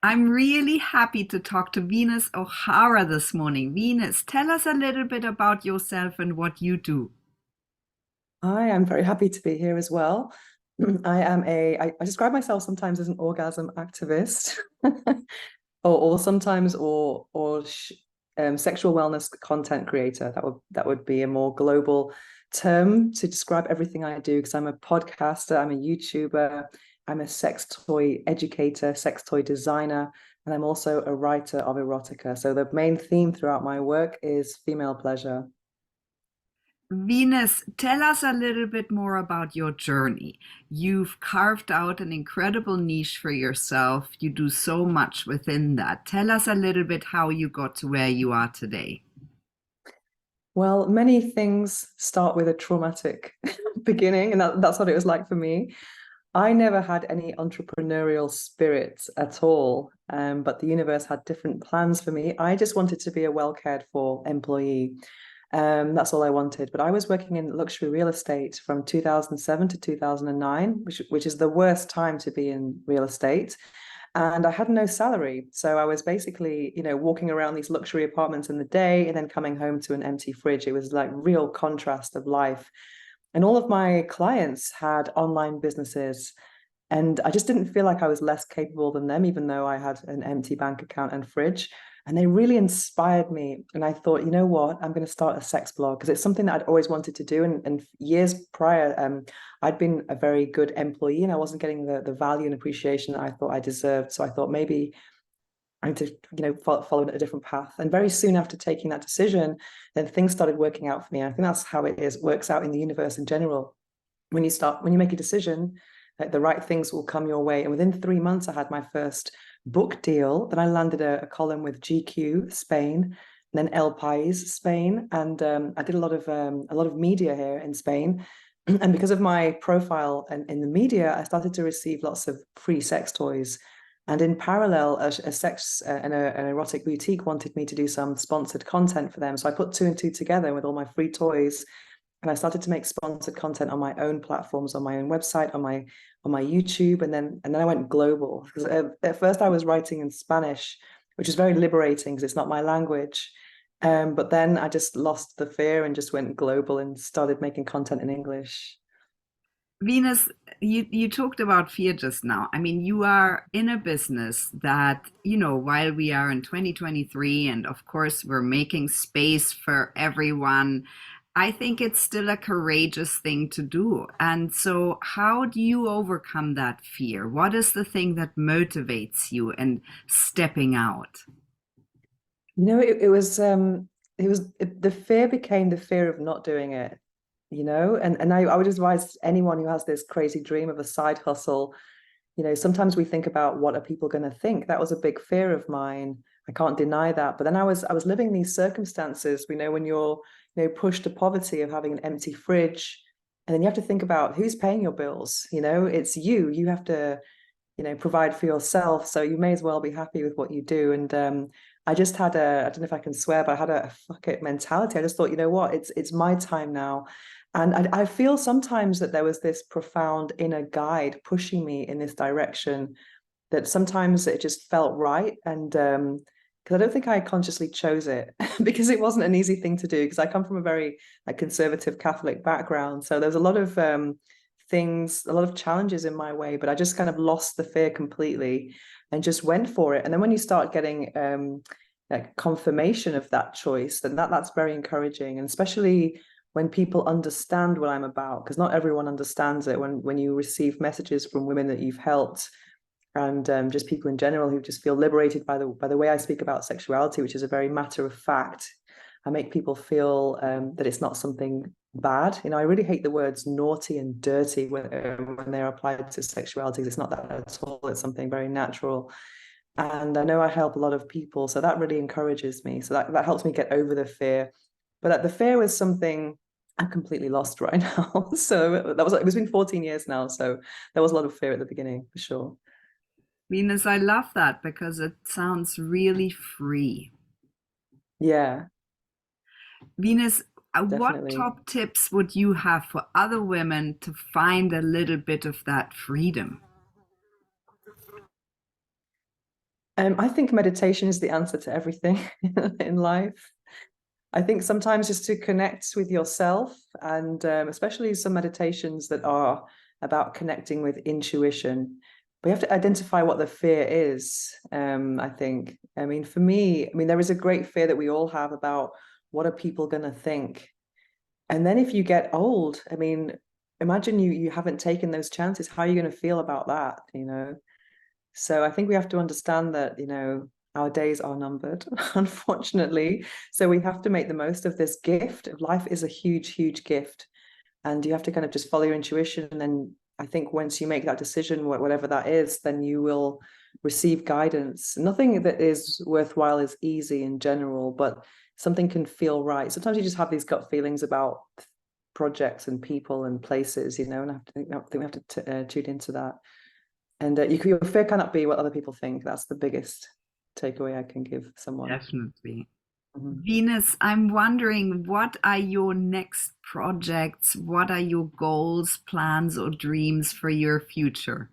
I'm really happy to talk to Venus O'Hara this morning. Venus, tell us a little bit about yourself and what you do. Hi, I'm very happy to be here as well. I describe myself sometimes as an orgasm activist, or sometimes sexual wellness content creator. That would be a more global term to describe everything I do because I'm a podcaster, I'm a YouTuber, I'm a sex toy educator, sex toy designer, and I'm also a writer of erotica. So the main theme throughout my work is female pleasure. Venus, tell us a little bit more about your journey. You've carved out an incredible niche for yourself. You do so much within that. Tell us a little bit how you got to where you are today. Well, many things start with a traumatic beginning, and that's what it was like for me. I never had any entrepreneurial spirit at all, but the universe had different plans for me. I just wanted to be a well cared for employee. That's all I wanted. But I was working in luxury real estate from 2007 to 2009, which is the worst time to be in real estate. And I had no salary. So I was basically, walking around these luxury apartments in the day and then coming home to an empty fridge. It was like real contrast of life. And all of my clients had online businesses. And I just didn't feel like I was less capable than them, even though I had an empty bank account and fridge. And they really inspired me. And I thought, you know what, I'm going to start a sex blog because it's something that I'd always wanted to do. And years prior, I'd been a very good employee and I wasn't getting the value and appreciation that I thought I deserved. So I thought maybe I need to, follow a different path. And very soon after taking that decision, then things started working out for me. And I think that's how it is, works out in the universe in general. When you make a decision, like the right things will come your way. And within 3 months, I had my first book deal. Then I landed a column with GQ Spain, and then El País Spain, and I did a lot of media here in Spain. And because of my profile and in the media, I started to receive lots of free sex toys. And in parallel, a sex and an erotic boutique wanted me to do some sponsored content for them. So I put two and two together with all my free toys, and I started to make sponsored content on my own platforms, on my own website, on my YouTube, and then I went global. Because at first I was writing in Spanish, which is very liberating because it's not my language. But then I just lost the fear and just went global and started making content in English. Venus, you talked about fear just now. I mean, you are in a business that, while we are in 2023, and of course we're making space for everyone, I think it's still a courageous thing to do. And so, how do you overcome that fear? What is the thing that motivates you in stepping out? The fear became the fear of not doing it, and I would advise anyone who has this crazy dream of a side hustle. Sometimes we think about what are people going to think. That was a big fear of mine. I can't deny that. But then I was living these circumstances, when you're, pushed to poverty of having an empty fridge, and then you have to think about who's paying your bills. It's you. You have to, provide for yourself. So you may as well be happy with what you do. And I just had I don't know if I can swear, but I had a fuck it mentality. I just thought, you know what, it's my time now. And I feel sometimes that there was this profound inner guide pushing me in this direction, that sometimes it just felt right. And because I don't think I consciously chose it because it wasn't an easy thing to do, because I come from a very conservative Catholic background. So there's a lot of things, a lot of challenges in my way, but I just kind of lost the fear completely and just went for it. And then when you start getting confirmation of that choice, then that's very encouraging. And especially when people understand what I'm about, because not everyone understands it. When you receive messages from women that you've helped, and just people in general who just feel liberated by the way I speak about sexuality, which is a very matter of fact. I make people feel that it's not something bad. I really hate the words naughty and dirty when they're applied to sexuality. It's not that at all. It's something very natural. And I know I help a lot of people, so that really encourages me. So that helps me get over the fear. But the fear was something I'm completely lost right now. So it was been 14 years now. So there was a lot of fear at the beginning, for sure. Venus, I love that because it sounds really free. Yeah, Venus, what definitely. top tips would you have for other women to find a little bit of that freedom? I think meditation is the answer to everything in life. I think sometimes just to connect with yourself, and especially some meditations that are about connecting with intuition. We have to identify what the fear is. I think. I mean, for me, I mean, there is a great fear that we all have about what are people going to think. And then if you get old, I mean, imagine you haven't taken those chances. How are you going to feel about that? You know? So I think we have to understand that, you know, our days are numbered, unfortunately. So we have to make the most of this gift. Life is a huge, huge gift. And you have to kind of just follow your intuition. And then I think once you make that decision, whatever that is, then you will receive guidance. Nothing that is worthwhile is easy in general, but something can feel right. Sometimes you just have these gut feelings about projects and people and places, you know, and I think we have to tune into that. And your fear cannot be what other people think. That's the biggest takeaway I can give someone. Definitely. Mhm. Venus, I'm wondering, what are your next projects? What are your goals, plans, or dreams for your future?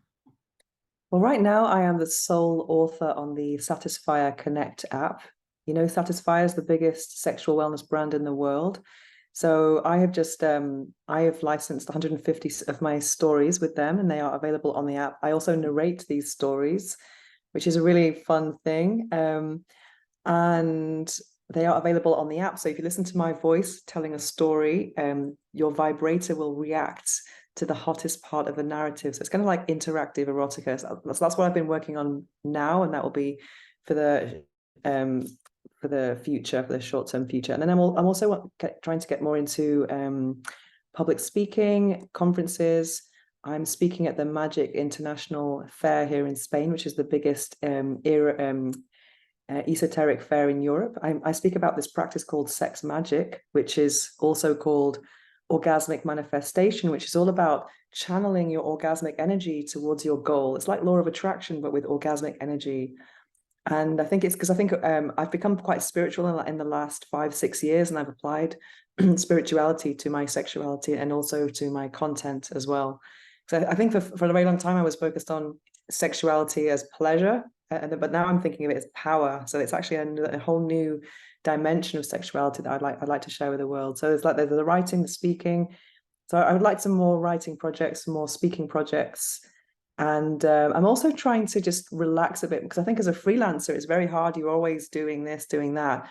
Well, right now I am the sole author on the Satisfyer Connect app. You know, Satisfyer is the biggest sexual wellness brand in the world. So I have just I have licensed 150 of my stories with them, and they are available on the app. I also narrate these stories, which is a really fun thing. And they are available on the app. So if you listen to my voice telling a story, your vibrator will react to the hottest part of the narrative. So it's kind of like interactive erotica. So that's what I've been working on now, and that will be for the future, for the short-term future. And then I'm also trying to get more into public speaking, conferences. I'm speaking at the Magic International Fair here in Spain, which is the biggest esoteric fair in Europe. I speak about this practice called sex magic, which is also called orgasmic manifestation, which is all about channeling your orgasmic energy towards your goal. It's like law of attraction, but with orgasmic energy. And I think it's because I think I've become quite spiritual in the last 5-6 years, and I've applied spirituality to my sexuality and also to my content as well. So I think for a very long time I was focused on sexuality as pleasure, but now I'm thinking of it as power. So it's actually a whole new dimension of sexuality that I'd like to share with the world. So there's the writing, the speaking. So I would like some more writing projects, some more speaking projects. And I'm also trying to just relax a bit, because I think as a freelancer, it's very hard. You're always doing this, doing that.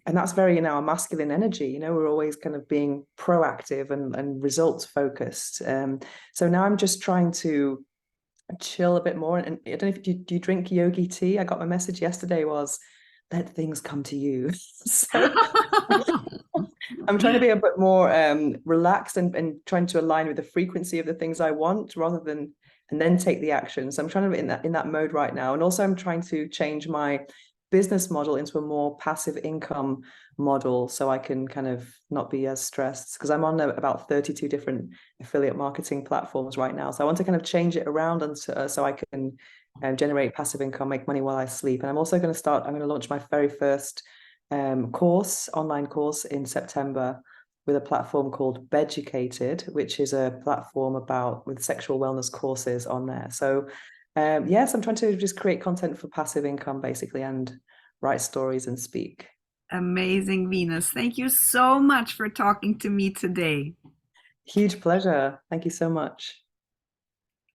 And that's very, you know, a masculine energy. You know, we're always kind of being proactive and results focused. So now I'm just trying to chill a bit more. And I don't know if do you drink yogi tea? I got my message yesterday was, let things come to you. So I'm trying to be a bit more relaxed and trying to align with the frequency of the things I want rather than and then take the action. So I'm trying to be in that mode right now. And also I'm trying to change my business model into a more passive income model so I can kind of not be as stressed, because I'm on about 32 different affiliate marketing platforms right now. So I want to kind of change it around and so I can generate passive income, make money while I sleep. And I'm also going to launch my very first online course in September with a platform called Beducated, which is a platform with sexual wellness courses on there. So yes, I'm trying to just create content for passive income basically, and write stories and speak. Amazing, Venus. Thank you so much for talking to me today. Huge pleasure. Thank you so much.